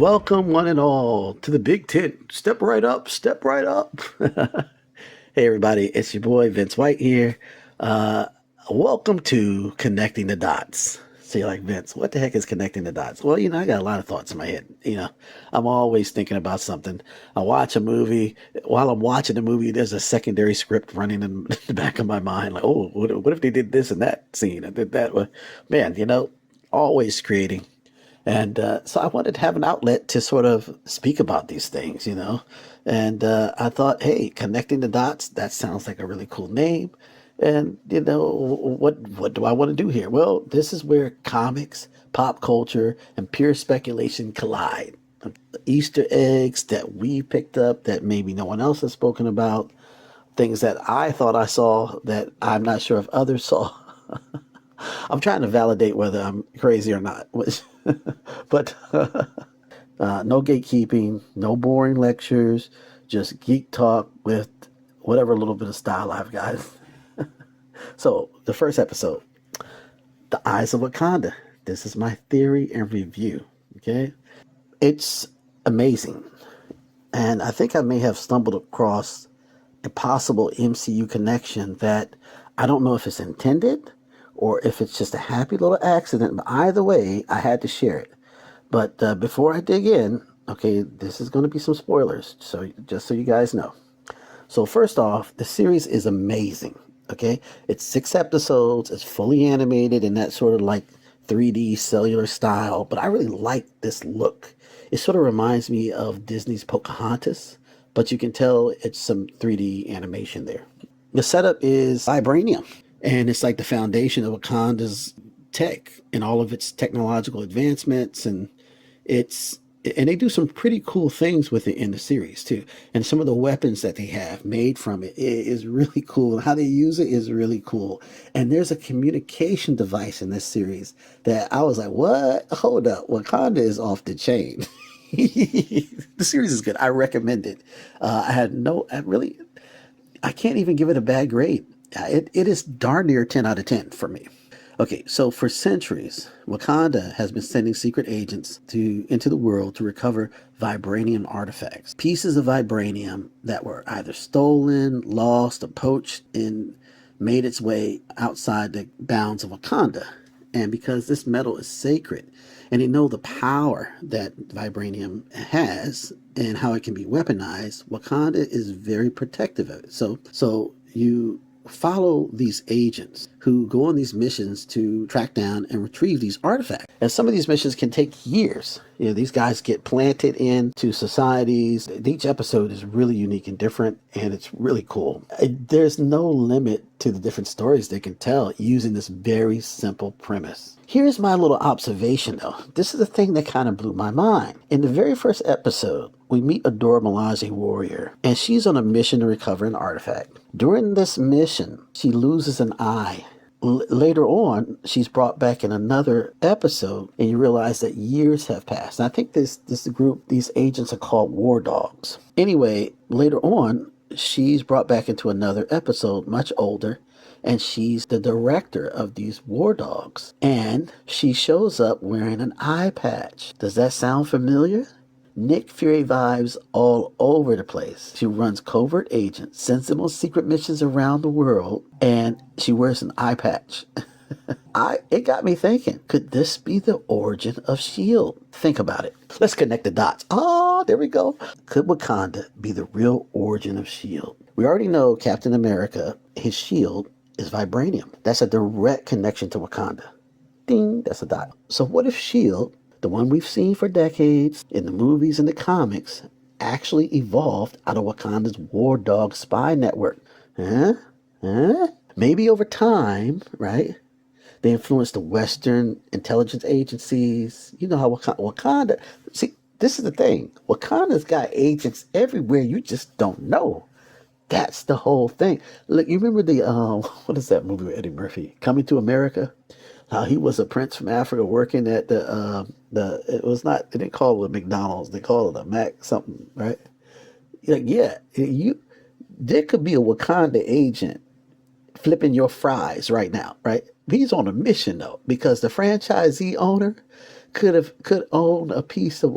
Welcome, one and all, to the Big Tent. Step right up, step right up. Hey, everybody, it's your boy Vince White here. Uh, Welcome to Connecting the Dots. So you're like, Vince, what the heck is connecting the dots? Well, I got a lot of thoughts in my head. I'm always thinking about something. I watch a movie. While I'm watching the movie, there's a secondary script running in the back of my mind. Like, oh, what if they did this in that scene? I did that. Well, man, always creating. And so I wanted to have an outlet to sort of speak about these things. And I thought, hey, connecting the dots, that sounds like a really cool name. And, what do I want to do here? Well, this is where comics, pop culture, and pure speculation collide. Easter eggs that we picked up that maybe no one else has spoken about, things that I thought I saw that I'm not sure if others saw. I'm trying to validate whether I'm crazy or not. But no gatekeeping, no boring lectures, just geek talk with whatever little bit of style I've got. So, the first episode, The Eyes of Wakanda. This is my theory and review. Okay? It's amazing. And I think I may have stumbled across a possible MCU connection that I don't know if it's intended or if it's just a happy little accident. But either way, I had to share it. But before I dig in, okay, this is going to be some spoilers, so just so you guys know. So first off, the series is amazing, okay? It's 6 episodes, it's fully animated in that sort of like 3D cellular style, but I really like this look. It sort of reminds me of Disney's Pocahontas, but you can tell it's some 3D animation there. The setup is vibranium, and it's like the foundation of Wakanda's tech and all of its technological advancements, and they do some pretty cool things with it in the series too. And some of the weapons that they have made from it is really cool. And how they use it is really cool. And there's a communication device in this series that I was like, what? Hold up. Wakanda is off the chain. The series is good. I recommend it. I can't even give it a bad grade. It is darn near 10 out of 10 for me. Okay, so for centuries, Wakanda has been sending secret agents into the world to recover vibranium artifacts. Pieces of vibranium that were either stolen, lost, or poached and made its way outside the bounds of Wakanda. And because this metal is sacred, and they know the power that vibranium has and how it can be weaponized, Wakanda is very protective of it. So you follow these agents who go on these missions to track down and retrieve these artifacts. And some of these missions can take years. These guys get planted into societies. Each episode is really unique and different, and it's really cool. There's no limit to the different stories they can tell using this very simple premise. Here's my little observation, though. This is the thing that kind of blew my mind. In the very first episode, we meet a Dora Milaje warrior, and she's on a mission to recover an artifact. During this mission, she loses an eye. Later on, she's brought back in another episode, and you realize that years have passed. And I think this group, these agents are called war dogs. Anyway, later on, she's brought back into another episode, much older, and she's the director of these war dogs. And she shows up wearing an eye patch. Does that sound familiar? Nick Fury vibes all over the place. She runs covert agents, sends them on secret missions around the world, and she wears an eye patch. It got me thinking, could this be the origin of S.H.I.E.L.D.? Think about it. Let's connect the dots. Oh, there we go. Could Wakanda be the real origin of S.H.I.E.L.D.? We already know Captain America, his shield is vibranium. That's a direct connection to Wakanda. Ding, that's a dot. So what if S.H.I.E.L.D., the one we've seen for decades in the movies and the comics, actually evolved out of Wakanda's war dog spy network? Huh? Maybe over time, right? They influenced the Western intelligence agencies. You know how Wakanda... See, this is the thing. Wakanda's got agents everywhere. You just don't know. That's the whole thing. Look, you remember the, what is that movie with Eddie Murphy? Coming to America? How he was a prince from Africa working at it was not, they didn't call it a McDonald's. They called it a Mac something, right? Like, yeah, there could be a Wakanda agent flipping your fries right now, right? He's on a mission though, because the franchisee owner could own a piece of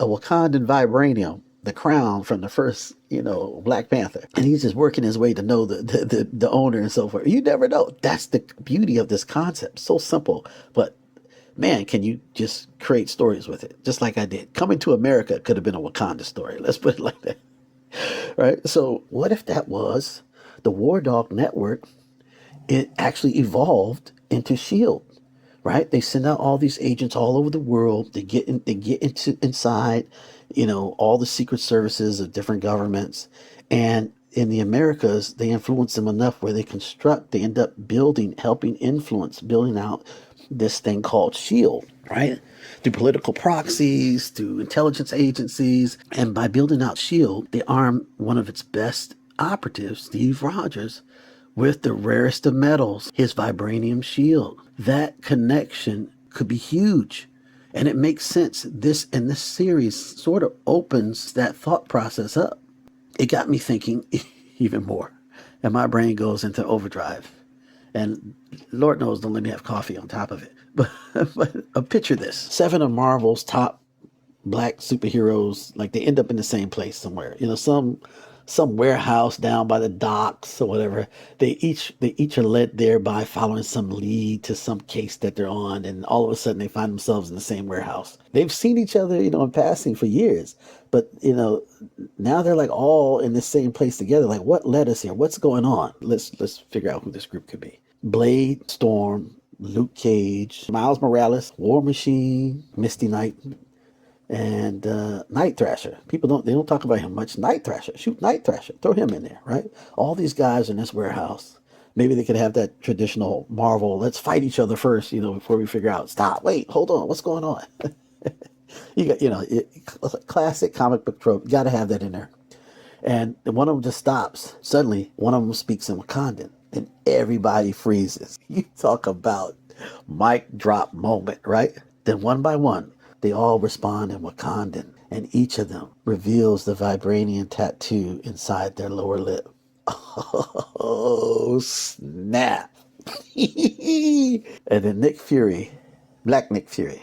a Wakandan vibranium, the crown from the first, Black Panther. And he's just working his way to know the owner and so forth. You never know. That's the beauty of this concept. So simple, but man, can you just create stories with it? Just like I did. Coming to America could have been a Wakanda story. Let's put it like that. Right? So what if that was the War Dog Network? It actually evolved into Shield, right? They send out all these agents all over the world. They get inside, all the secret services of different governments, and in the Americas, they influence them enough where they end up helping influence, building out this thing called Shield, right? Through political proxies, through intelligence agencies, and by building out Shield, they arm one of its best operatives, Steve Rogers, with the rarest of metals, his vibranium shield. That connection could be huge. And it makes sense. This series sort of opens that thought process up. It got me thinking even more. And my brain goes into overdrive. And Lord knows, don't let me have coffee on top of it. But picture this. 7 of Marvel's top black superheroes, like they end up in the same place somewhere. Some warehouse down by the docks or whatever. They each are led there by following some lead to some case that they're on, and all of a sudden they find themselves in the same warehouse. They've seen each other, in passing for years, but now they're like all in the same place together. Like, what led us here? What's going on? Let's figure out who this group could be. Blade, Storm, Luke Cage, Miles Morales, War Machine, Misty Knight, and Night Thrasher. They don't talk about him much. Night Thrasher, shoot Night Thrasher, throw him in there, right? All these guys in this warehouse. Maybe they could have that traditional Marvel, let's fight each other first, before we figure out, stop, wait, hold on, what's going on? You got, classic comic book trope. You got to have that in there. And one of them just stops. Suddenly, one of them speaks in Wakandan, and everybody freezes. You talk about mic drop moment, right? Then one by one, they all respond in Wakandan, and each of them reveals the vibranium tattoo inside their lower lip. Oh, snap. And then Nick Fury, Black Nick Fury,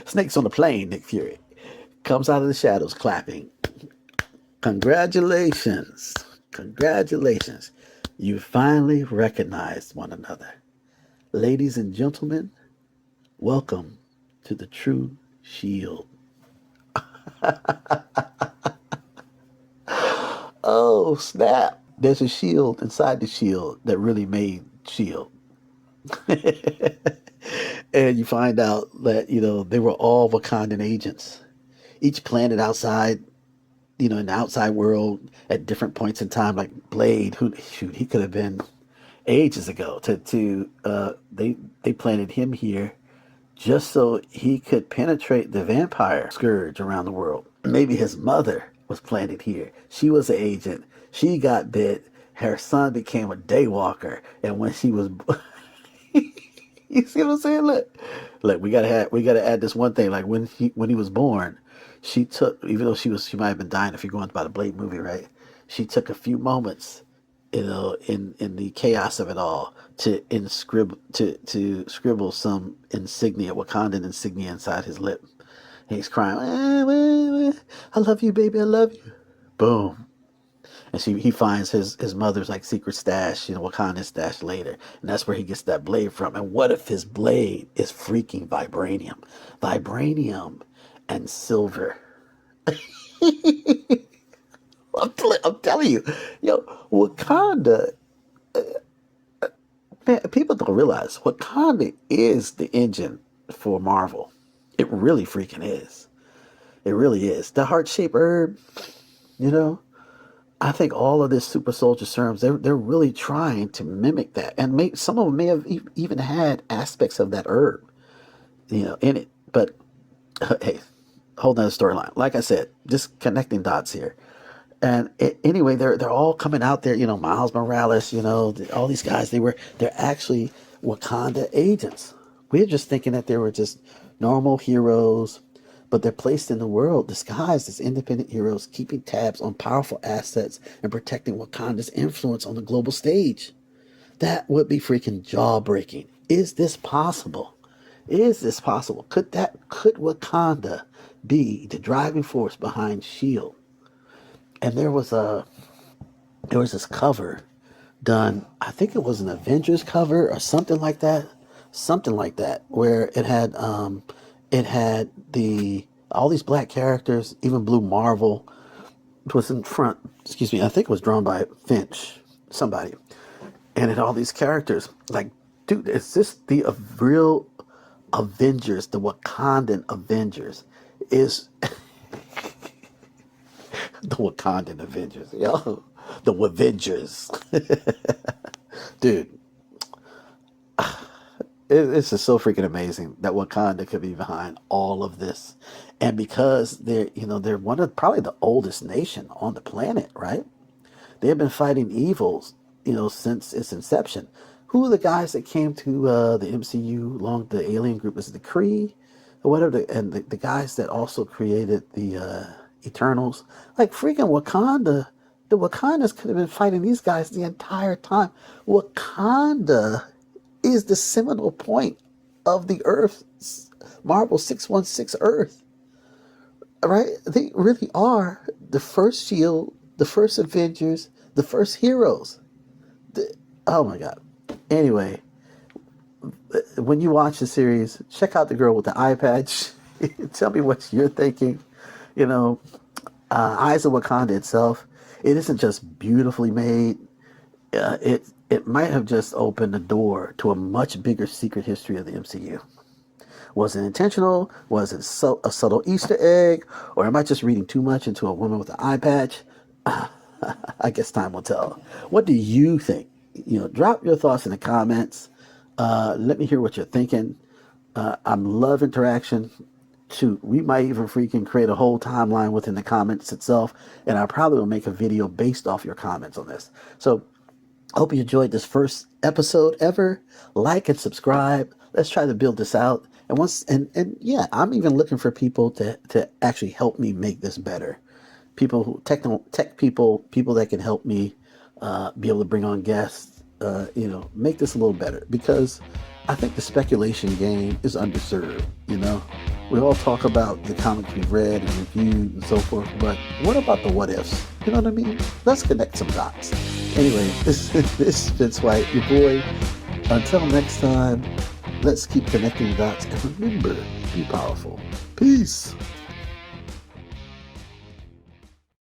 Snakes on the Plane Nick Fury, comes out of the shadows clapping. Congratulations. Congratulations. You finally recognized one another. Ladies and gentlemen, welcome to the True Shield. Oh, snap. There's a shield inside the shield that really made Shield. And you find out that, they were all Wakandan agents. Each planet outside, in the outside world at different points in time, like Blade, he could have been ages ago. They planted him here just so he could penetrate the vampire scourge around the world. Maybe his mother was planted here. She was an agent. She got bit. Her son became a daywalker, and when she was, you see what I'm saying? Look, we gotta add this one thing. Like when he was born, she took, even though she might have been dying if you're going by the Blade movie, right? She took a few moments, in the chaos of it all, to scribble some insignia, Wakandan insignia inside his lip. And he's crying, I love you, baby, I love you. Boom. And he finds his mother's like secret stash, Wakandan stash later. And that's where he gets that blade from. And what if his blade is freaking vibranium? Vibranium and silver. I'm telling you, Wakanda, man, people don't realize Wakanda is the engine for Marvel. It really freaking is. It really is. The heart-shaped herb, I think all of this super soldier serums, they're really trying to mimic that. And some of them may have even had aspects of that herb, in it. But hey, whole nother storyline. Like I said, just connecting dots here. And anyway, they're all coming out there. Miles Morales. All these guys. They're actually Wakanda agents. We're just thinking that they were just normal heroes, but they're placed in the world disguised as independent heroes, keeping tabs on powerful assets and protecting Wakanda's influence on the global stage. That would be freaking jaw breaking. Is this possible? Is this possible? Could Wakanda be the driving force behind Shield? And there was this cover done. I think it was an Avengers cover or something like that, where it had the all these black characters, even Blue Marvel was in front. Excuse me, I think it was drawn by Finch, somebody, and it had all these characters. Like, dude, is this the real Avengers? The Wakandan Avengers is the Wakandan Avengers, yo, the Avengers, dude. It's just so freaking amazing that Wakanda could be behind all of this, and because they're one of probably the oldest nation on the planet, right? They have been fighting evils, since its inception. Who are the guys that came to the MCU along the alien group? Is it the Kree or whatever? And the guys that also created the Eternals, like freaking Wakanda. The Wakandas could have been fighting these guys the entire time. Wakanda is the seminal point of the Earth, Marvel 616 Earth, right? They really are the first Shield, the first Avengers, the first heroes. Oh my God. Anyway, when you watch the series, check out the girl with the eye patch. Tell me what you're thinking. You know, Eyes of Wakanda itself, it isn't just beautifully made. It might have just opened the door to a much bigger secret history of the MCU. Was it intentional? Was it a subtle Easter egg? Or am I just reading too much into a woman with an eye patch? I guess time will tell. What do you think? Drop your thoughts in the comments. Let me hear what you're thinking. I love interaction. Shoot, we might even freaking create a whole timeline within the comments itself, and I probably will make a video based off your comments on this. So, hope you enjoyed this first episode ever. Like and subscribe. Let's try to build this out. And yeah, I'm even looking for people to actually help me make this better. People who tech people that can help me be able to bring on guests. Make this a little better, because I think the speculation game is underserved. We all talk about the comics we've read and reviewed and so forth, but what about the what ifs? You know what I mean? Let's connect some dots. Anyway, this is Vince White, your boy. Until next time, let's keep connecting the dots, and remember, be powerful. Peace.